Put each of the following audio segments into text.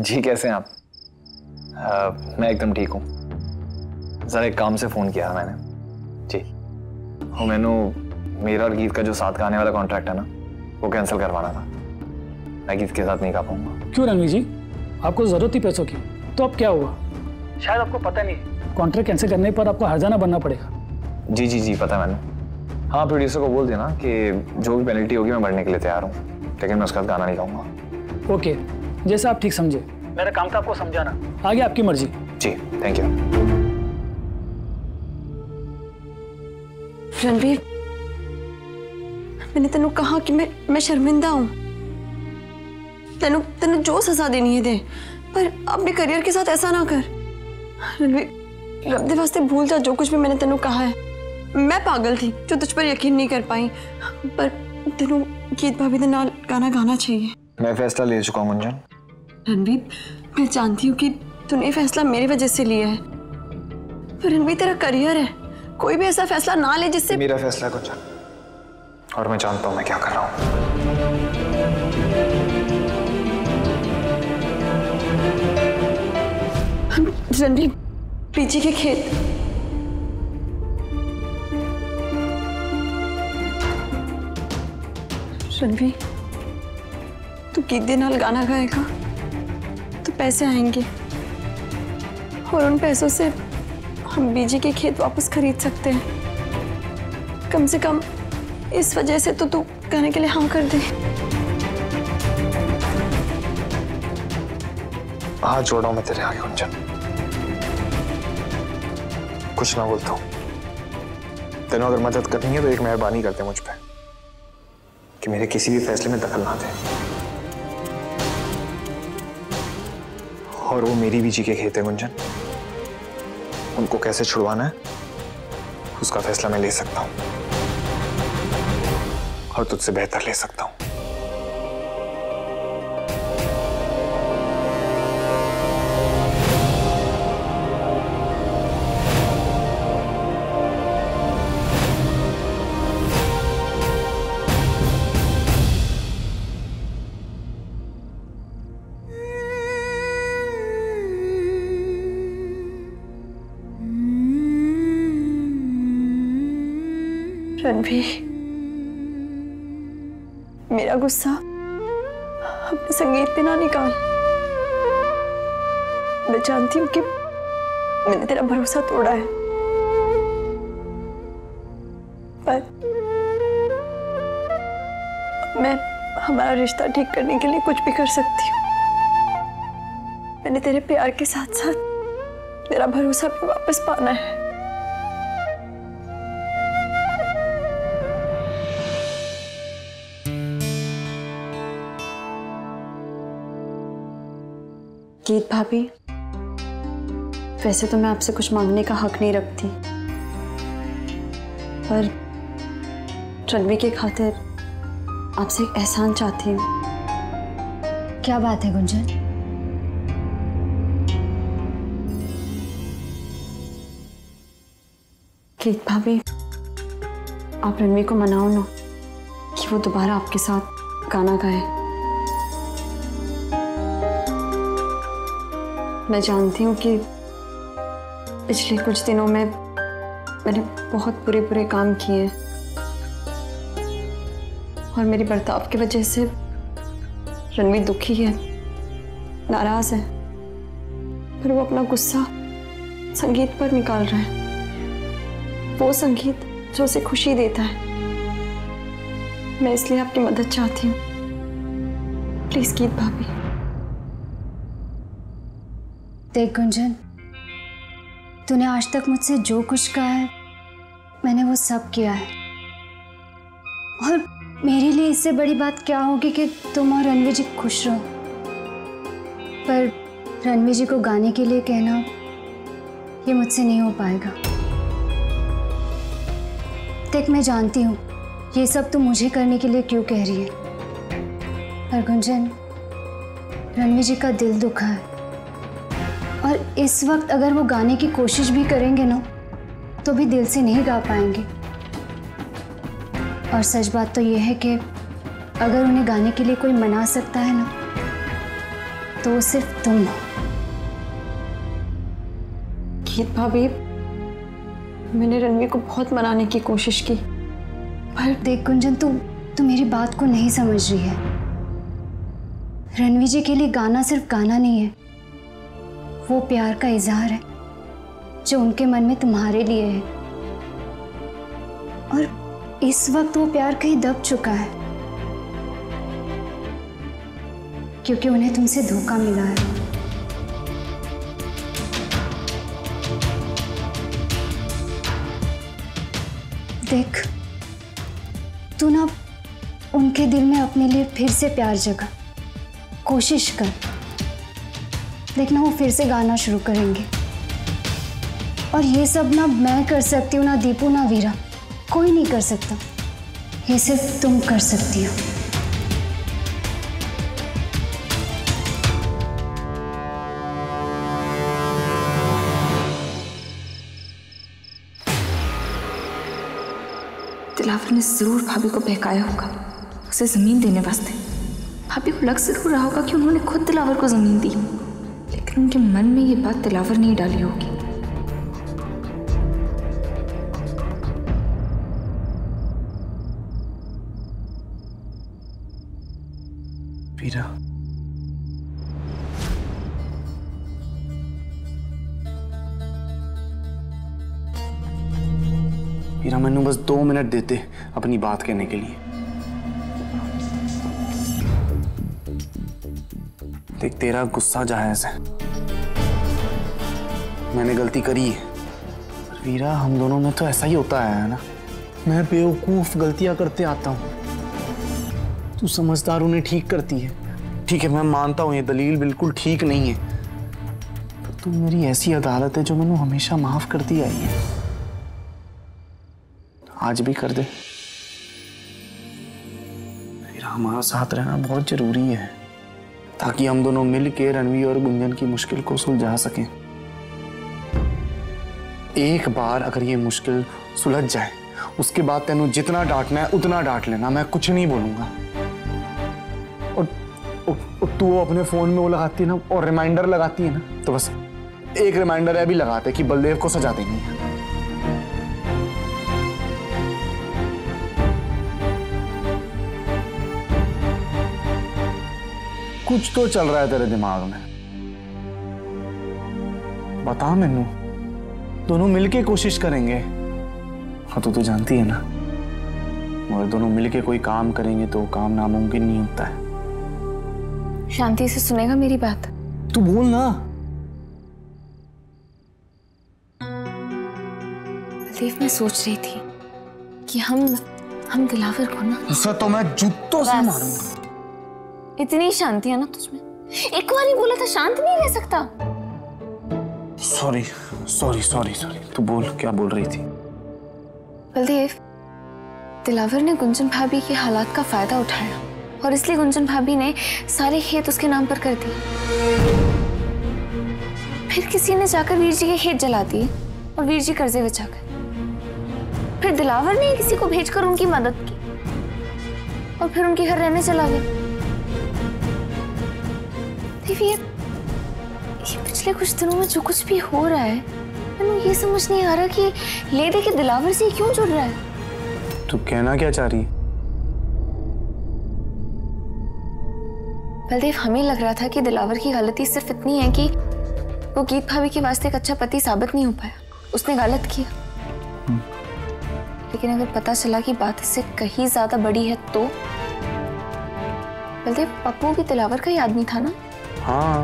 जी कैसे हैं आप? मैं एकदम ठीक हूँ। जरा एक काम से फोन किया मैंने। जी वो मैंने मेरा और गीत का जो साथ गाने वाला कॉन्ट्रैक्ट है ना, वो कैंसिल करवाना था। मैं गीत के साथ नहीं गा पाऊंगा। क्यों रणवीर जी, आपको जरूरत थी पैसों की, तो अब क्या हुआ? शायद आपको पता नहीं, कॉन्ट्रैक्ट कैंसिल करने पर आपको हर्जाना बनना पड़ेगा। जी जी जी पता है मैंने। हाँ प्रोड्यूसर को बोल देना कि जो भी पेनल्टी होगी मैं भरने के लिए तैयार हूँ, लेकिन मैं उसका गाना नहीं गाऊंगा। ओके, जैसा आप ठीक समझे। मेरा काम था आपको समझाना, आगे आपकी मर्जी। जी थैंक यू। रणवीर, मैंने तेनू कहा कि मैं शर्मिंदा हूं। तेनू जो सजा देनी है दे, पर अपने करियर के साथ ऐसा ना कर। रणवीर, रब दे वास्ते भूल जा जो कुछ भी मैंने तेनू कहा है। मैं पागल थी जो तुझ पर यकीन नहीं कर पाई, पर तेनू गीत भाभी दे नाल गाना गाना चाहिए। मैं फैसला ले चुका हूँ गुंजन। रणवीर, मैं जानती हूँ कि तूने फैसला मेरी वजह से लिया है, पर रणवीर तेरा करियर है, कोई भी ऐसा फैसला ना ले जिससे। मेरा फैसला गुंजन, और मैं जानता हूँ मैं क्या कर रहा हूँ। रणवीर, पीछे के खेत। रणवीर, तू गीत दे नाल गाना गाएगा तो पैसे आएंगे, और उन पैसों से हम बीजी के खेत वापस खरीद सकते हैं। कम से कम इस वजह से तो तू गाने के लिए हाँ कर दे। हाथ जोड़ा हूं मैं तेरे आगे गुंजन, कुछ ना बोलता हूँ। तेनों अगर मदद करनी है तो एक मेहरबानी करते मुझ पे कि मेरे किसी भी फैसले में दखल ना दे, और वो मेरी बीजी के खेत है गुंजन, उनको कैसे छुड़वाना है उसका फैसला मैं ले सकता हूँ, और तुझसे बेहतर ले सकता हूँ। रणवीर, मेरा गुस्सा अपने संगीत पे ना निकाल। मैं जानती हूँ कि मैंने तेरा भरोसा तोड़ा है, पर मैं हमारा रिश्ता ठीक करने के लिए कुछ भी कर सकती हूँ। मैंने तेरे प्यार के साथ साथ तेरा भरोसा भी वापस पाना है। गीत भाभी, वैसे तो मैं आपसे कुछ मांगने का हक नहीं रखती, पर रणवीर के खातिर आपसे एक एहसान चाहती हूँ। क्या बात है गुंजन? गीत भाभी, आप रणवीर को मनाओ ना कि वो दोबारा आपके साथ गाना गाए। मैं जानती हूँ कि पिछले कुछ दिनों में मैंने बहुत बुरे बुरे काम किए, और मेरी बर्ताव की वजह से रणवीर दुखी है, नाराज है, पर वो अपना गुस्सा संगीत पर निकाल रहा है, वो संगीत जो उसे खुशी देता है। मैं इसलिए आपकी मदद चाहती हूँ, प्लीज गीत भाभी। देख गुंजन, तूने आज तक मुझसे जो कुछ कहा है मैंने वो सब किया है, और मेरे लिए इससे बड़ी बात क्या होगी कि तुम और रणवीर जी खुश रहो। पर रणवीर जी को गाने के लिए कहना ये मुझसे नहीं हो पाएगा। देख, मैं जानती हूँ ये सब तुम मुझे करने के लिए क्यों कह रही है, पर गुंजन, रणवीर जी का दिल दुखा है, और इस वक्त अगर वो गाने की कोशिश भी करेंगे ना तो भी दिल से नहीं गा पाएंगे। और सच बात तो ये है कि अगर उन्हें गाने के लिए कोई मना सकता है ना तो वो सिर्फ तुम हो। गीत भाभी, मैंने रणवीर को बहुत मनाने की कोशिश की, पर देख गुंजन, तू मेरी बात को नहीं समझ रही है। रणवीर जी के लिए गाना सिर्फ गाना नहीं है, वो प्यार का इजहार है जो उनके मन में तुम्हारे लिए है। और इस वक्त वो प्यार कहीं दब चुका है क्योंकि उन्हें तुमसे धोखा मिला है। देख, तू ना उनके दिल में अपने लिए फिर से प्यार जगा, कोशिश कर। देखना वो फिर से गाना शुरू करेंगे। और ये सब ना मैं कर सकती हूँ, ना दीपू, ना वीरा, कोई नहीं कर सकता। ये सिर्फ तुम कर सकती हो। दिलावर ने जरूर भाभी को बहकाया होगा उसे जमीन देने वास्ते। भाभी को लग जरूर रहा होगा कि उन्होंने खुद दिलावर को जमीन दी, लेकिन उनके मन में ये बात दिलावर नहीं डाली होगी। वीरा, वीरा, मैंने बस 2 मिनट देते अपनी बात कहने के लिए। देख, तेरा गुस्सा जायज है, मैंने गलती करी है। वीरा, हम दोनों में तो ऐसा ही होता है ना। मैं बेवकूफ गलतियां करते आता हूं, तू समझदार उन्हें ठीक करती है। ठीक है, मैं मानता हूं ये दलील बिल्कुल ठीक नहीं है, पर तू मेरी ऐसी अदालत है जो मैंने हमेशा माफ करती आई है, आज भी कर दे। वीरा, हमारा साथ रहना बहुत जरूरी है ताकि हम दोनों मिल के रणवीर और गुंजन की मुश्किल को सुलझा सकें। एक बार अगर ये मुश्किल सुलझ जाए, उसके बाद तेनू जितना डांटना है उतना डांट लेना, मैं कुछ नहीं बोलूंगा। और तू अपने फोन में वो लगाती है ना, और रिमाइंडर लगाती है ना, तो बस एक रिमाइंडर है भी लगाते कि बलदेव को सजा देनी है। कुछ तो चल रहा है तेरे दिमाग में, बता मैनू। दोनों मिलके कोशिश करेंगे। हाँ, तो तू जानती है ना, और दोनों मिलके कोई काम करेंगे तो काम नामुमकिन नहीं होता है। शांति से सुनेगा मेरी बात? तू बोल ना। बलदेव, मैं सोच रही थी कि हम दिलावर को ना, ऐसा तो मैं जूतों से मारूंगा। इतनी शांति है ना तुझमें, एक बार ही बोला था शांत नहीं रह सकता। सॉरी सॉरी सॉरी सॉरी, तू बोल, क्या बोल रही थी? बलदेव, दिलावर ने गुंजन भाभी के हालात का फायदा उठाया और इसलिए गुंजन भाभी ने सारे खेत उसके नाम पर कर दिए। फिर किसी ने जाकर वीर जी के खेत जला दिए और वीर जी कर्जे बचा गए। फिर दिलावर ने किसी को भेजकर उनकी मदद की और फिर उनके घर रहने चला गया। ये पिछले कुछ दिनों में जो कुछ भी हो रहा है, मैंने ये समझ नहीं आ रहा कि ले दे के दिलावर से क्यों जुड़ रहा है। तू कहना क्या चाह रही है? बलदेव, हमें लग रहा था कि दिलावर की गलती सिर्फ इतनी है कि वो गीत भाभी के वास्ते एक अच्छा पति साबित नहीं हो पाया, उसने गलत किया। लेकिन अगर पता चला कि बात इससे कहीं ज्यादा बड़ी है तो? बलदेव, पप्पू भी दिलावर का ही आदमी था ना? हाँ,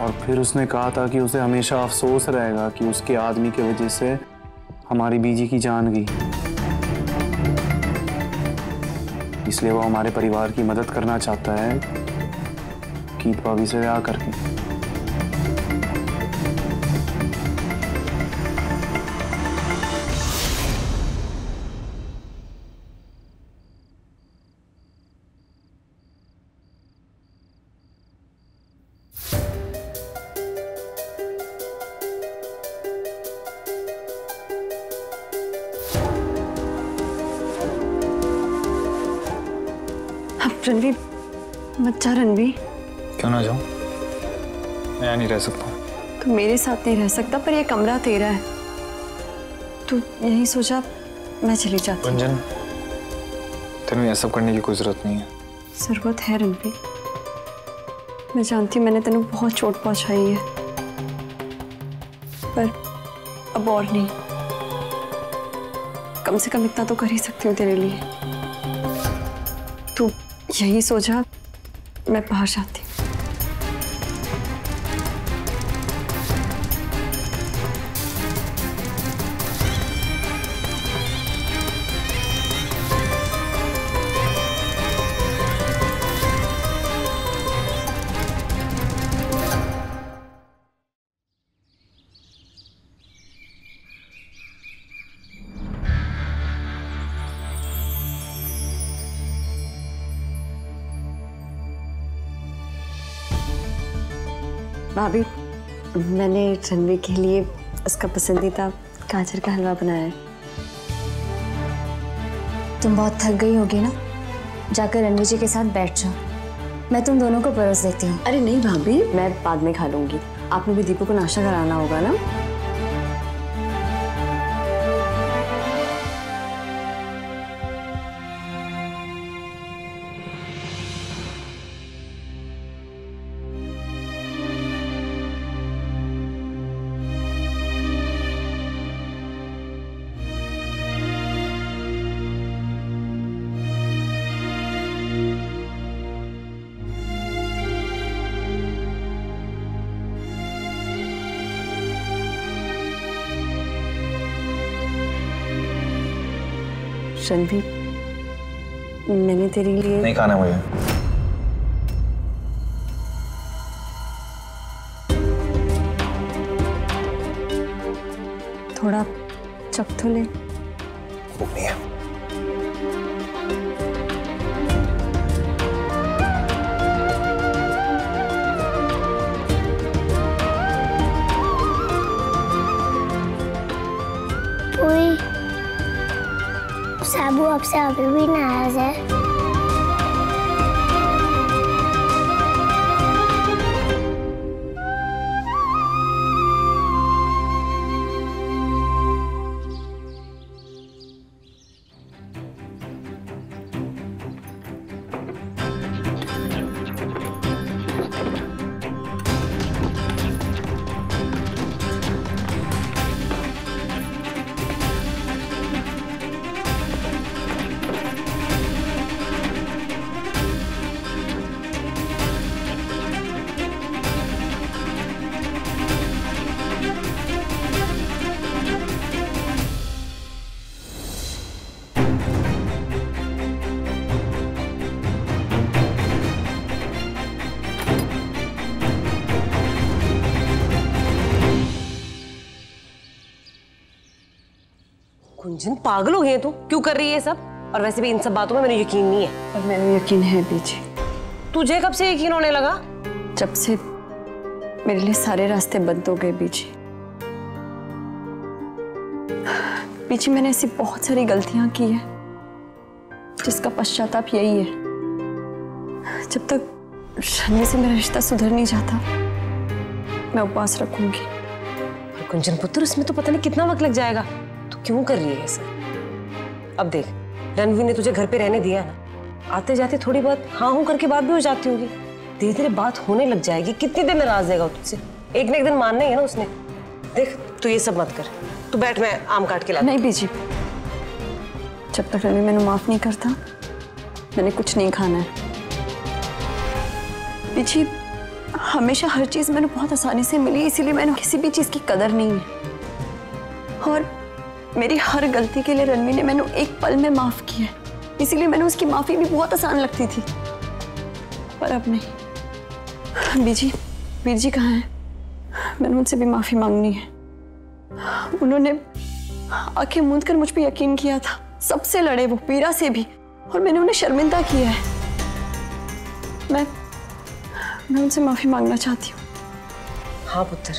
और फिर उसने कहा था कि उसे हमेशा अफसोस रहेगा कि उसके आदमी की वजह से हमारी बीजी की जान गई, इसलिए वो हमारे परिवार की मदद करना चाहता है गीत भाभी से ब्याह करके। रणवीर, मत जा रणवीर। क्यों ना जाऊं? मैं यहाँ नहीं रह सकता। तू मेरे साथ नहीं रह सकता, पर ये कमरा तेरा है। तू यही सोचा मैं चली जाती। गुंजन, तेरे ये सब करने की कोई जरूरत नहीं है। जरूरत है रणवीर, मैं जानती हूँ मैंने तेनू बहुत चोट पहुंचाई है, पर अब और नहीं। कम से कम इतना तो कर ही सकती हूँ तेरे लिए। तू यही सोचा मैं बाहर जाती हूँ। भाभी, मैंने रणवीर के लिए उसका पसंदीदा गाजर का हलवा बनाया है। तुम बहुत थक गई होगी ना, जाकर रणवीर जी के साथ बैठ जाओ, मैं तुम दोनों को परोस देती हूँ। अरे नहीं भाभी, मैं बाद में खा लूंगी। आपने भी दीपू को नाश्ता कराना होगा ना। रणवीर, मैंने तेरे लिए नहीं खाना मुझे। थोड़ा चख तो ले। भूख नहीं है। साबू आपसे अभी भी नाराज है। गुंजन, पागल हो गई है तू? क्यों कर रही है ये सब? और वैसे भी इन सब बातों में मैंने यकीन नहीं है। और मैंने यकीन है बीजी। तुझे कब से यकीन होने लगा? जब से मेरे लिए सारे रास्ते बंद हो गए बीजी। बीजी, मैंने ऐसी बहुत सारी गलतियां की है जिसका पश्चाताप यही है। जब तक रणवीर से मेरा रिश्ता सुधर नहीं जाता, मैं उपवास रखूंगी। गुंजन पुत्र, उसमें तो पता नहीं कितना वक्त लग जाएगा। तू क्यों कर रही है ऐसा? अब देख, रणवीर ने तुझे घर पे रहने दिया ना, आते जाते थोड़ी बहुत हाँ हूं करके बात भी हो जाती होगी। धीरे धीरे बात होने लग जाएगी। कितनी देर नाराज रहेगा तुझसे? एक न एक दिन मानना ही है ना उसने। देख, तू ये सब मत कर, तू बैठ, मैं आम काट के लाती हूं। नहीं बीजी, जब तक रणवीर मैंने माफ नहीं करता, मैंने कुछ नहीं खाना है। बीजी, हमेशा हर चीज मैंने बहुत आसानी से मिली, इसीलिए मैंने किसी भी चीज की कदर नहीं है। और मेरी हर गलती के लिए रणवीर ने मैंने एक पल में माफ किया, इसीलिए मैंने उसकी माफी भी बहुत आसान लगती थी। पर अब नहीं। बीजी, वीर जी कहाँ हैं? मैंने उनसे भी माफी मांगनी है। उन्होंने आंखें मूंद कर मुझ पे यकीन किया था, सबसे लड़े वो, पीरा से भी, और मैंने उन्हें शर्मिंदा किया है। मैं उनसे माफी मांगना चाहती हूँ। हाँ पुत्र,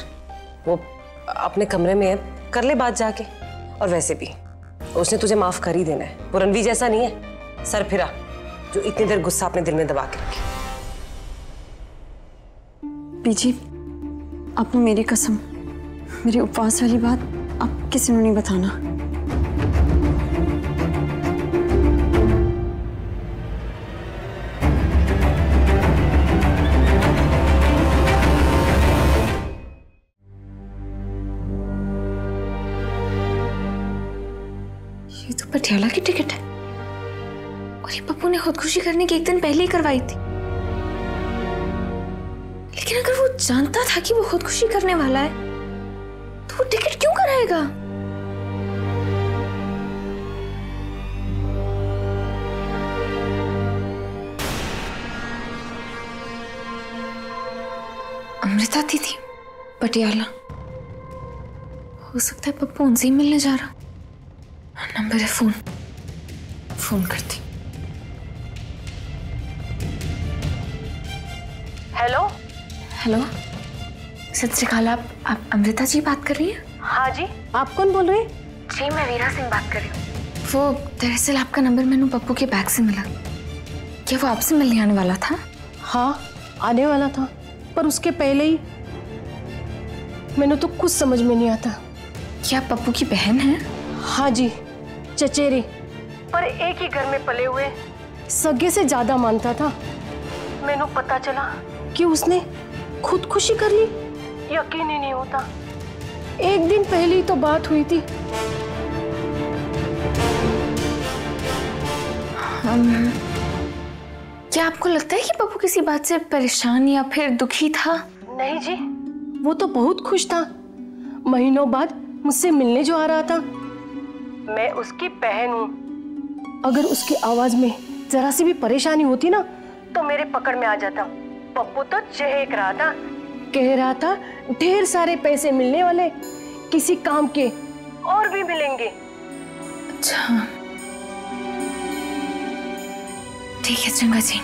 वो अपने कमरे में है, कर ले बात जाके। और वैसे भी उसने तुझे माफ कर ही देना है। वो रणवीर जैसा नहीं है सरफिरा जो इतनी देर गुस्सा अपने दिल में दबा के रखे। बीजी, आपने मेरी कसम, मेरी उपवास वाली बात आप किसी को नहीं बताना। ये तो पटियाला की टिकट है और ये पप्पू ने खुदकुशी करने के एक दिन पहले ही करवाई थी। लेकिन अगर वो जानता था कि वो खुदकुशी करने वाला है तो वो टिकट क्यों कराएगा? अमृता थी पटियाला। हो सकता है पप्पू उनसे ही मिलने जा रहा। नंबर है, फोन करती। हेलो हेलो, सत श्री अकाल। आप अमृता जी बात कर रही हैं? हाँ जी, आप कौन बोल रहे हैं? जी, मैं वीरा सिंह बात कर रही हूँ। वो दरअसल आपका नंबर मैंने पप्पू के बैग से मिला। क्या वो आपसे मिलने आने वाला था? हाँ, आने वाला था, पर उसके पहले ही मैंने तो कुछ समझ में नहीं आता। क्या आप पप्पू की बहन हैं? हाँ जी, चचेरी, पर एक ही घर में पले हुए, सगे से ज्यादा मानता था। मैंने पता चला कि उसने खुदकुशी कर ली। यकीन ही नहीं होता। एक दिन पहले ही तो बात हुई थी। क्या आपको लगता है कि पप्पू किसी बात से परेशान या फिर दुखी था? नहीं जी, वो तो बहुत खुश था। महीनों बाद मुझसे मिलने जो आ रहा था। मैं उसकी बहन हूँ। अगर उसकी आवाज में जरा सी भी परेशानी होती ना तो मेरे पकड़ में आ जाता। पप्पू तो चहक रहा था, कह रहा था ढेर सारे पैसे मिलने वाले, किसी काम के और भी मिलेंगे। अच्छा, ठीक है चंगा जी,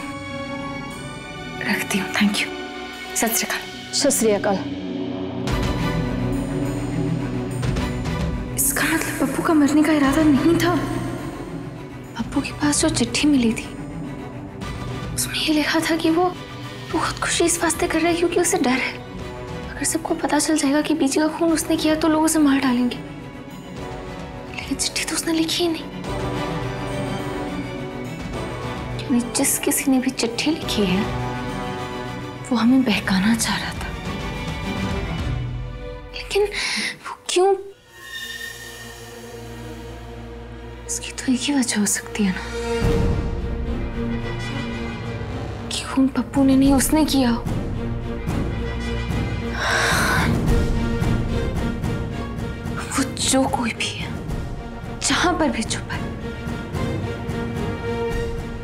रखती हूँ। Thank you. सत श्री अकाल। सत श्री अकाल। इसका मतलब पप्पू का मरने का इरादा नहीं था। पप्पू के पास जो चिट्ठी मिली थी उसमें ये लिखा था कि वो खुदकुशी इस वास्ते कर रहा है क्योंकि उसे डर है अगर सबको पता चल जाएगा कि बीजी का खून उसने किया तो लोग उसे मार डालेंगे। लेकिन चिट्ठी तो उसने लिखी ही नहीं। क्योंकि जिस किसी ने भी चिट्ठी लिखी है वो हमें बहकाना चाह रहा था। लेकिन वो क्यों? इसकी तो एक ही वजह हो सकती है ना कि खून पप्पू ने नहीं उसने किया। वो जो कोई भी है, जहां पर भी छुपा है,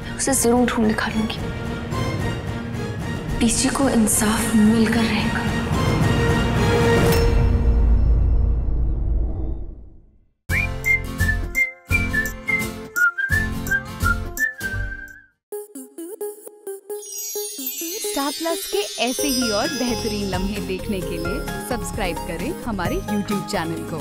मैं उसे जरूर ढूंढ निकालूंगी। बीजी को इंसाफ मिलकर रहेगा। स्टार प्लस के ऐसे ही और बेहतरीन लम्हे देखने के लिए सब्सक्राइब करें हमारे YouTube चैनल को।